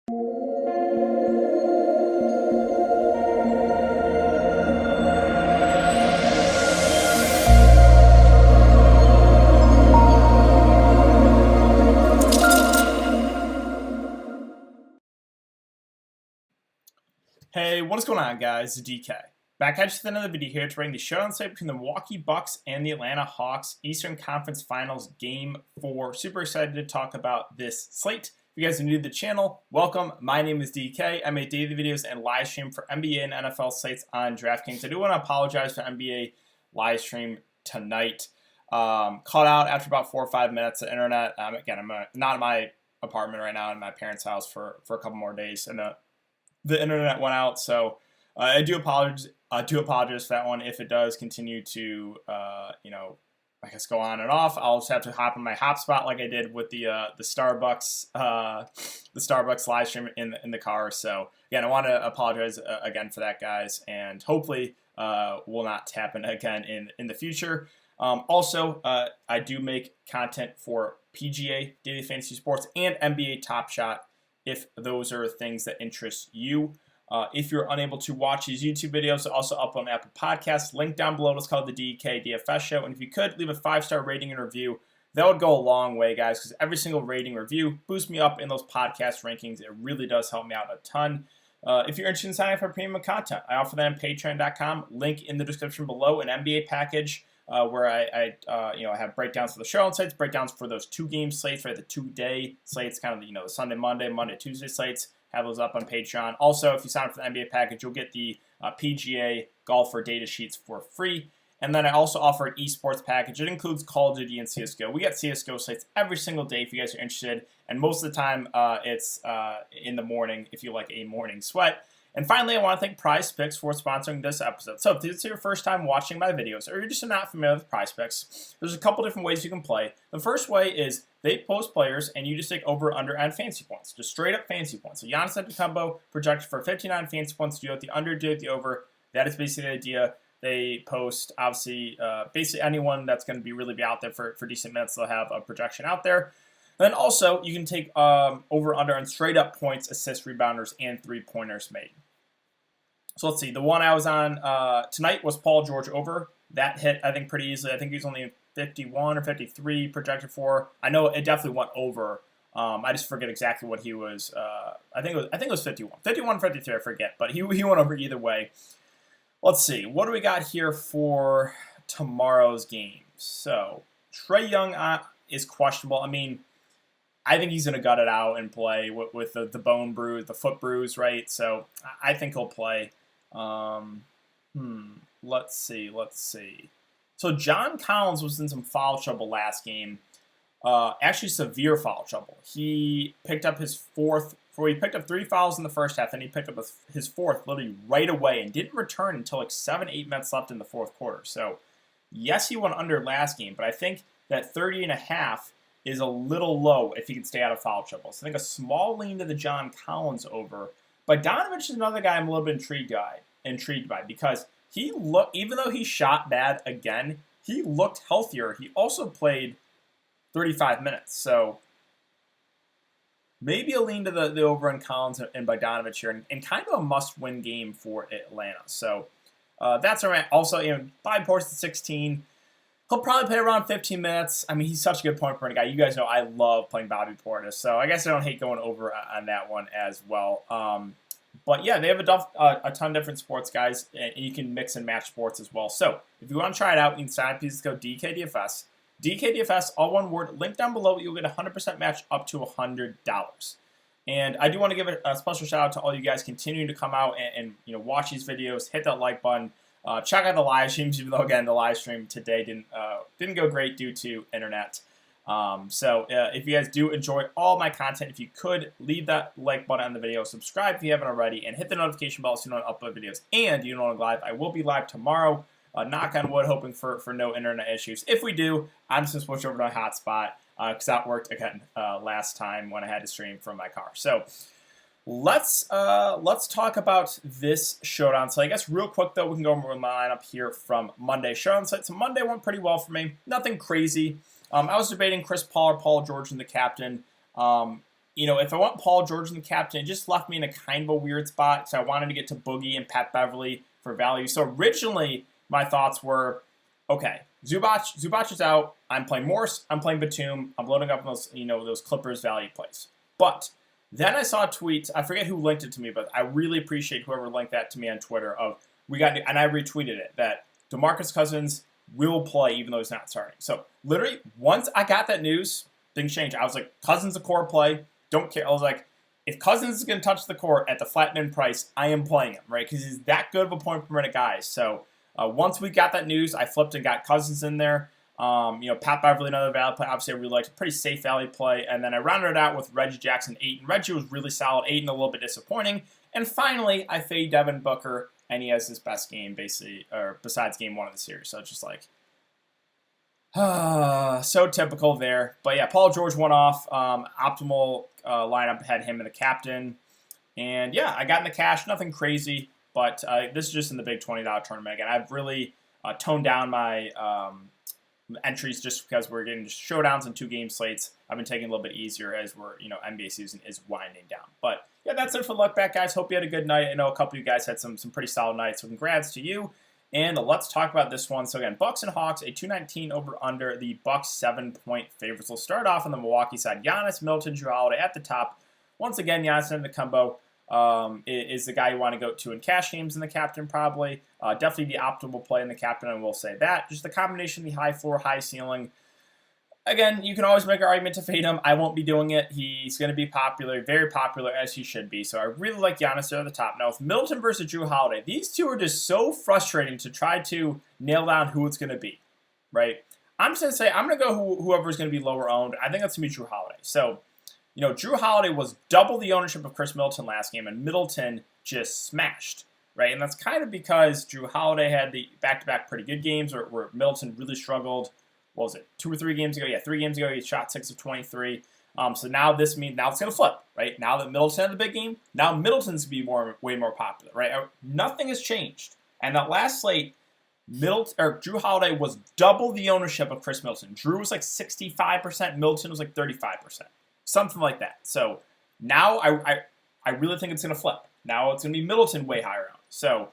Hey, what is going on, guys? It's DK. Back at you with another video here to bring the showdown slate between the Milwaukee Bucks and the Atlanta Hawks Eastern Conference Finals Game 4. Super excited to talk about this slate. If you guys are new to the channel, welcome. My name is DK. I make daily videos and live stream for NBA and NFL slates on Draftkings. I do want to apologize for NBA live stream tonight. Caught out after about 4 or 5 minutes of internet. Again, I'm not in my apartment right now, in my parents' house for a couple more days, and the internet went out, so I do apologize. For that one. If it does continue to, I guess go on and off, I'll just have to hop in my hotspot like I did with the Starbucks live stream in the car. So again, I want to apologize again for that, guys, and hopefully will not happen again in the future. Also, I do make content for PGA Daily Fantasy Sports and NBA Top Shot, if those are things that interest you. If you're unable to watch these YouTube videos, also up on Apple Podcasts. Link down below. It's called the DKDFS Show. And if you could, leave a 5-star rating and review. That would go a long way, guys, because every single rating review boosts me up in those podcast rankings. It really does help me out a ton. If you're interested in signing up for premium content, I offer that on Patreon.com. Link in the description below. An NBA package where I have breakdowns for the showdown slates, breakdowns for those 2-game slates, right? The 2-day slates, kind of the Sunday, Monday, Tuesday slates. Have those up on Patreon. Also, if you sign up for the NBA package, you'll get the PGA golfer data sheets for free. And then I also offer an esports package. It includes Call of Duty and CSGO. We get CSGO slates every single day if you guys are interested. And most of the time, it's in the morning if you like a morning sweat. And finally, I want to thank Prize Picks for sponsoring this episode. So if this is your first time watching my videos, or you're just not familiar with Prize Picks, there's a couple different ways you can play. The first way is they post players, and you just take over, under, and fantasy points. Just straight up fantasy points. So Giannis Antetokounmpo projected for 59 fantasy points. Do it the under, do it the over. That is basically the idea. They post, obviously, basically anyone that's going to really be out there for decent minutes. They'll have a projection out there. And then also, you can take over, under, and straight up points, assists, rebounders, and 3-pointers made. So let's see. The one I was on tonight was Paul George over. That hit, I think, pretty easily. I think he was only 51 or 53 projected for. I know it definitely went over. I just forget exactly what he was. I think it was 51. 51, 53, I forget. But he went over either way. Let's see. What do we got here for tomorrow's game? So Trae Young is questionable. I mean, I think he's going to gut it out and play with the bone bruise, the foot bruise, right? So I think he'll play. Let's see. So John Collins was in some foul trouble last game. Actually severe foul trouble. He picked up his fourth. He picked up 3 fouls in the first half, and he picked up his fourth literally right away and didn't return until like 7-8 minutes left in the fourth quarter. So yes, he went under last game, but I think that 30.5 is a little low if he can stay out of foul trouble. So I think a small lean to the John Collins over. But Donovich is another guy I'm a little bit intrigued by because even though he shot bad again, he looked healthier. He also played 35 minutes. So maybe a lean to the over on Collins and Bogdanovich here, and kind of a must-win game for Atlanta. So that's around. Also, buy Portis at 16. He'll probably play around 15 minutes. I mean, he's such a good point per minute guy. You guys know I love playing Bobby Portis, so I guess I don't hate going over on that one as well. But yeah, they have a ton of different sports, guys, and you can mix and match sports as well. So if you want to try it out, you can sign up. Please go DKDFS. DKDFS, all one word. Link down below. You'll get a 100% match up to $100. And I do want to give a special shout out to all you guys continuing to come out and watch these videos. Hit that like button. Check out the live streams, even though, again, the live stream today didn't go great due to internet. So if you guys do enjoy all my content, if you could, leave that like button on the video, subscribe if you haven't already, and hit the notification bell so you don't upload videos. And you know I'm live. I will be live tomorrow. Knock on wood, hoping for no internet issues. If we do, I'm just going to switch over to a hotspot because that worked, again, last time when I had to stream from my car. So let's talk about this showdown. So I guess real quick, though, we can go over my lineup here from Monday showdown. So Monday went pretty well for me. Nothing crazy. I was debating Chris Paul or Paul George and the captain. you know, if I want Paul George in the captain, it just left me in a kind of a weird spot. So I wanted to get to Boogie and Pat Beverly for value. So originally, my thoughts were, okay, Zubac is out. I'm playing Morse. I'm playing Batum. I'm loading up on those, you know, those Clippers value plays. But then I saw tweets. I forget who linked it to me, but I really appreciate whoever linked that to me on Twitter. And I retweeted it, that DeMarcus Cousins will play even though he's not starting. So literally, once I got that news, things changed. I was like, Cousins a core play. Don't care. I was like, if Cousins is going to touch the court at the flat min price, I am playing him, right? Because he's that good of a point per minute guy. So once we got that news, I flipped and got Cousins in there. You know, Pat Beverly, another value play. Obviously, I really liked a pretty safe value play. And then I rounded it out with Reggie Jackson, 8. And Reggie was really solid, 8 and a little bit disappointing. And finally, I fade Devin Booker, and he has his best game, basically, or besides game 1 of the series. So it's just like, so typical there. But yeah, Paul George went off. Optimal lineup had him in the captain. And yeah, I got in the cash. Nothing crazy. But this is just in the big $20 tournament. Again, I've really toned down my entries just because we're getting just showdowns and 2-game slates. I've been taking a little bit easier as NBA season is winding down. But yeah, that's it for Look Back, guys. Hope you had a good night. I know a couple of you guys had some pretty solid nights. So congrats to you. And let's talk about this one. So again, Bucks and Hawks, a 219 over under. The Bucks 7-point favorites. We'll start off on the Milwaukee side. Giannis, Middleton, Jrue Holiday at the top. Once again, Giannis in the combo is the guy you want to go to in cash games in the captain probably. Definitely the optimal play in the captain, I will say that. Just the combination of the high floor, high ceiling. Again, you can always make an argument to fade him. I won't be doing it. He's going to be popular, very popular, as he should be. So I really like Giannis there at the top. Now, with Middleton versus Jrue Holiday, these two are just so frustrating to try to nail down who it's going to be, right? I'm just going to say I'm going to go whoever's going to be lower owned. I think that's going to be Jrue Holiday. So, you know, Jrue Holiday was double the ownership of Chris Middleton last game, and Middleton just smashed, right? And that's kind of because Jrue Holiday had the back-to-back pretty good games where Middleton really struggled. What was it, 2 or 3 games ago? Yeah, 3 games ago, he shot 6 of 23. So now this means, now it's going to flip, right? Now that Middleton had the big game, now Middleton's going to be way more popular, right? Nothing has changed. And that last slate, Jrue Holiday was double the ownership of Chris Middleton. Jrue was like 65%, Middleton was like 35%. Something like that. So now I really think it's going to flip. Now it's going to be Middleton way higher on. So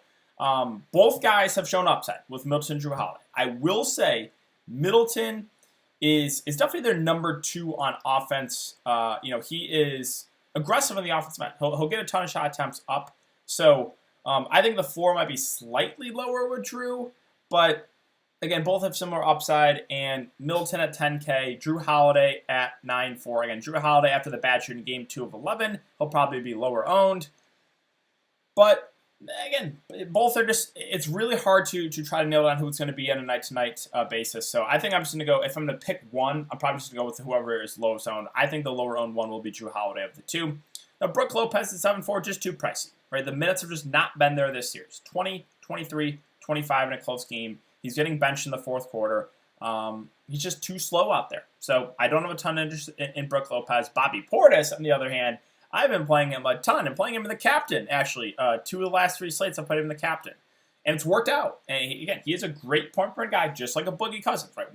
both guys have shown upside with Middleton and Jrue Holiday. I will say Middleton is definitely their number 2 on offense. You know, he is aggressive on the offensive end. He'll get a ton of shot attempts up. So I think the floor might be slightly lower with Jrue, but again, both have similar upside. And Middleton at 10K, Jrue Holiday at 9.4. Again, Jrue Holiday after the bad shooting game 2 of 11, he'll probably be lower owned. But again, both are just, it's really hard to try to nail down who it's going to be on a night-to-night basis. So I think I'm just going to go, if I'm going to pick one, I'm probably just going to go with whoever is lowest owned. I think the lower owned one will be Jrue Holiday of the 2. Now, BROOK Lopez at 7.4, just too pricey, right? The minutes have just not been there this series. 20, 23, 25 in a close game. He's getting benched in the 4th quarter. He's just too slow out there. So I don't have a ton of interest in BROOK Lopez. Bobby Portis, on the other hand, I've been playing him a ton and playing him in the captain, actually. 2 of the last 3 slates, I played him in the captain. And it's worked out. And he is a great point per guy, just like a Boogie Cousins, right?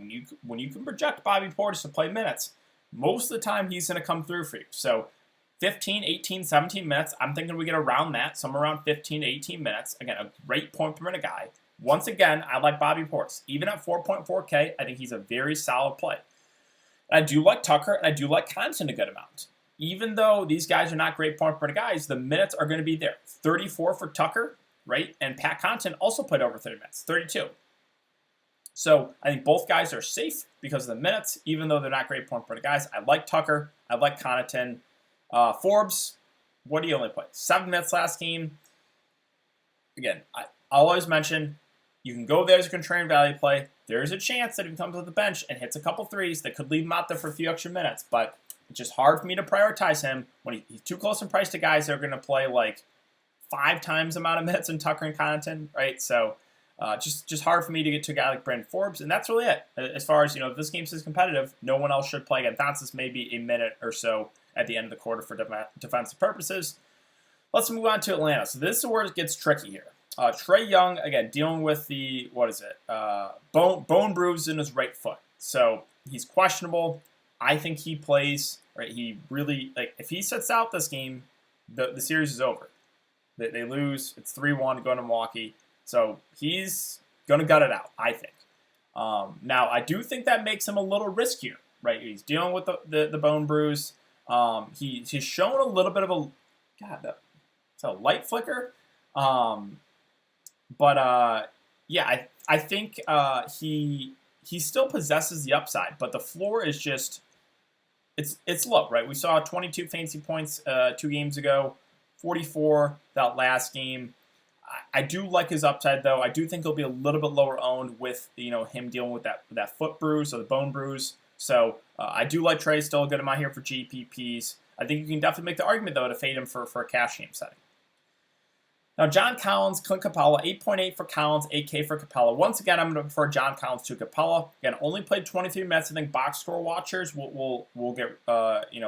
When you can project Bobby Portis to play minutes, most of the time he's going to come through for you. So 15, 18, 17 minutes, I'm thinking we get around that, somewhere around 15 to 18 minutes. Again, a great point per minute guy. Once again, I like Bobby Portis. Even at 4.4K, I think he's a very solid play. I do like Tucker, and I do like Connaughton a good amount. Even though these guys are not great point per guys, the minutes are going to be there. 34 for Tucker, right? And Pat Connaughton also played over 30 minutes, 32. So I think both guys are safe because of the minutes, even though they're not great point per guys. I like Tucker. I like Connaughton. Forbes, what do you only play? 7 minutes last game. Again, I'll always mention, you can go there as a contrarian value play. There is a chance that if he comes off the bench and hits a couple threes that could leave him out there for a few extra minutes, but it's just hard for me to prioritize him when he's too close in price to guys that are going to play like 5 times the amount of minutes in Tucker and Connaughton, right? So just hard for me to get to a guy like Brandon Forbes, and that's really it. As far as, if this game's competitive, no one else should play again. Thonsis maybe a minute or so at the end of the quarter for defensive purposes. Let's move on to Atlanta. So this is where it gets tricky here. Trae Young, again, dealing with the, bone bruise in his right foot. So he's questionable. I think he plays. right? He really, like, if he sits out this game, the series is over. They lose. It's 3-1 going to Milwaukee. So he's going to gut it out, I think. Now, I do think that makes him a little riskier, right? He's dealing with the bone bruise. He's shown a little bit of a, it's a light flicker. Yeah, I think he still possesses the upside, but the floor is just, it's low, right? We saw 22 fantasy points 2 games ago, 44 that last game. I do like his upside, though. I do think he'll be a little bit lower owned with, him dealing with that foot bruise or the bone bruise. So I do like Trey, still a good amount here for GPPs. I think you can definitely make the argument, though, to fade him for a cash game setting. Now, John Collins, Clint Capella, 8.8 for Collins, 8K for Capella. Once again, I'm going to prefer John Collins to Capella. Again, only played 23 minutes. I think box score watchers will get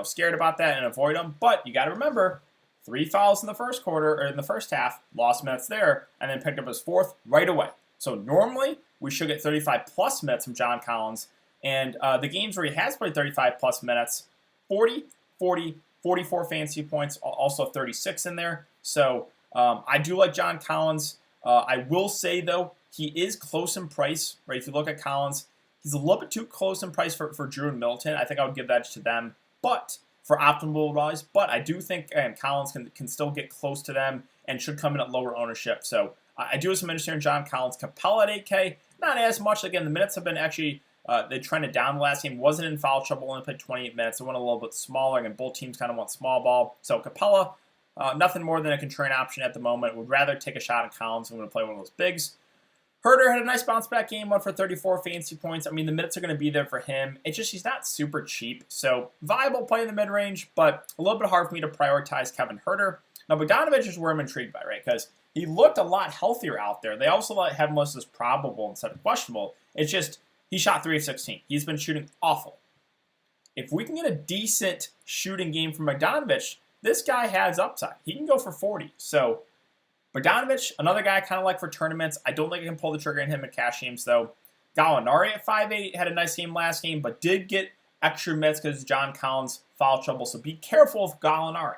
scared about that and avoid him. But you got to remember, 3 fouls in the first quarter or in the first half, lost minutes there, and then picked up his 4th right away. So normally we should get 35 plus minutes from John Collins, and the games where he has played 35 plus minutes, 40, 40, 44 fantasy points, also 36 in there. So I do like John Collins. I will say, though, he is close in price, right? If you look at Collins, he's a little bit too close in price for Drew and Middleton. I think I would give that to them, but for optimal rise. But I do think Collins can still get close to them and should come in at lower ownership. So I do have some interest here in John Collins. Capella at 8K, not as much. Again, the minutes have been actually, they trended down the last game. Wasn't in foul trouble, only played 28 minutes. They went a little bit smaller, and both teams kind of want small ball. So Capella, nothing more than a contrarian option at the moment. Would rather take a shot at Collins. I'm going to play one of those bigs. Herder had a nice bounce back game, went for 34 fantasy points. I mean, the minutes are going to be there for him. It's just he's not super cheap. So viable play in the mid-range, but a little bit hard for me to prioritize Kevin Herder. Now, Bogdanovich is where I'm intrigued by, right? Because he looked a lot healthier out there. They also have him listed as probable instead of questionable. It's just he shot 3 of 16. He's been shooting awful. If we can get a decent shooting game from Bogdanovich, this guy has upside. He can go for 40. So Bogdanovich, another guy I kind of like for tournaments. I don't think I can pull the trigger in him in cash games, though. Gallinari at 5'8", had a nice game last game, but did get extra minutes because John Collins foul trouble. So be careful of Gallinari.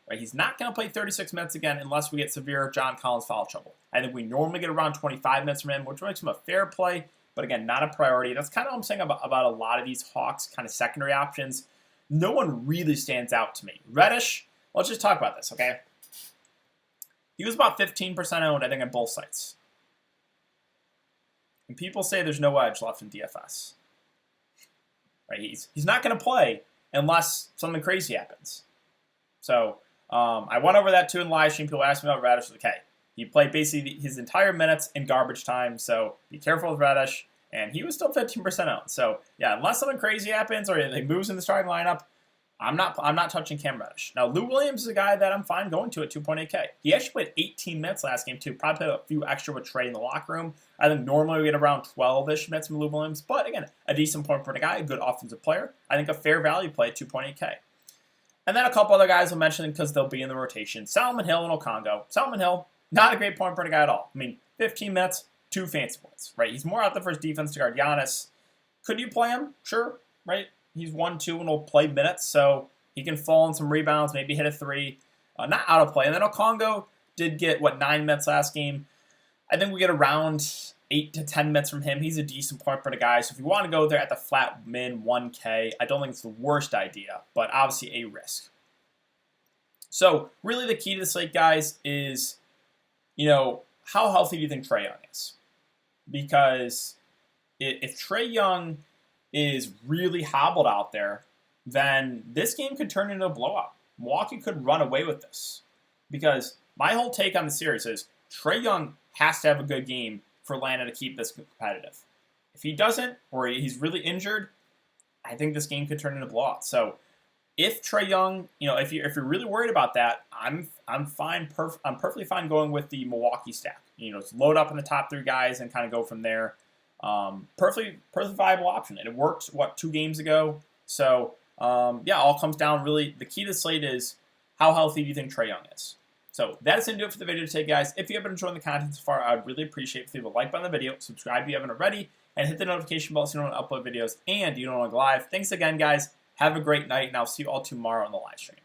Right? He's not going to play 36 minutes again unless we get severe John Collins foul trouble. I think we normally get around 25 minutes from him, which makes him a fair play, but again, not a priority. That's kind of what I'm saying about a lot of these Hawks kind of secondary options. No one really stands out to me. Reddish, let's just talk about this, okay? He was about 15% owned, I think, on both sites. And people say there's no edge left in DFS. Right? He's not going to play unless something crazy happens. So I went over that too in live stream. People asked me about Reddish. Okay, he played basically his entire minutes in garbage time, so be careful with Reddish. And he was still 15% owned. So yeah, unless something crazy happens or he moves in the starting lineup, I'm not touching Cam Reddish. Now, Lou Williams is a guy that I'm fine going to at 2.8K. He actually played 18 minutes last game, too. Probably played a few extra with Trey in the locker room. I think normally we get around 12-ish minutes from Lou Williams. But, again, a decent point for the guy, a good offensive player. I think a fair value play at 2.8K. And then a couple other guys I'll mention because they'll be in the rotation. Solomon Hill and Okongo. Solomon Hill, not a great point for the guy at all. I mean, 15 minutes, 2 fancy points, right? He's more out there for his defense to guard Giannis. Could you play him? Sure, right? He's 1-2 and will play minutes, so he can fall in some rebounds, maybe hit a 3. Not out of play. And then Okongo did get, 9 minutes last game. I think we get around 8 to 10 minutes from him. He's a decent point for the guy. So if you want to go there at the flat min 1K, I don't think it's the worst idea, but obviously a risk. So really the key to the slate, guys, is, how healthy do you think Trae Young is? Because if Trae Young is really hobbled out there, then this game could turn into a blowout. Milwaukee could run away with this. Because my whole take on the series is Trae Young has to have a good game for Atlanta to keep this competitive. If he doesn't, or he's really injured, I think this game could turn into a blowout. So if Trae Young, if you're really worried about that, I'm perfectly fine going with the Milwaukee stack. Just load up on the top 3 guys and kind of go from there. Perfectly viable option. And it worked, 2 games ago. So, all comes down really. The key to the slate is how healthy do you think Trae Young is? So that's going to do it for the video today, guys. If you have been enjoying the content so far, I would really appreciate if you leave a like button on the video, subscribe if you haven't already, and hit the notification bell so you don't want to upload videos and you don't want to go live. Thanks again, guys. Have a great night, and I'll see you all tomorrow on the live stream.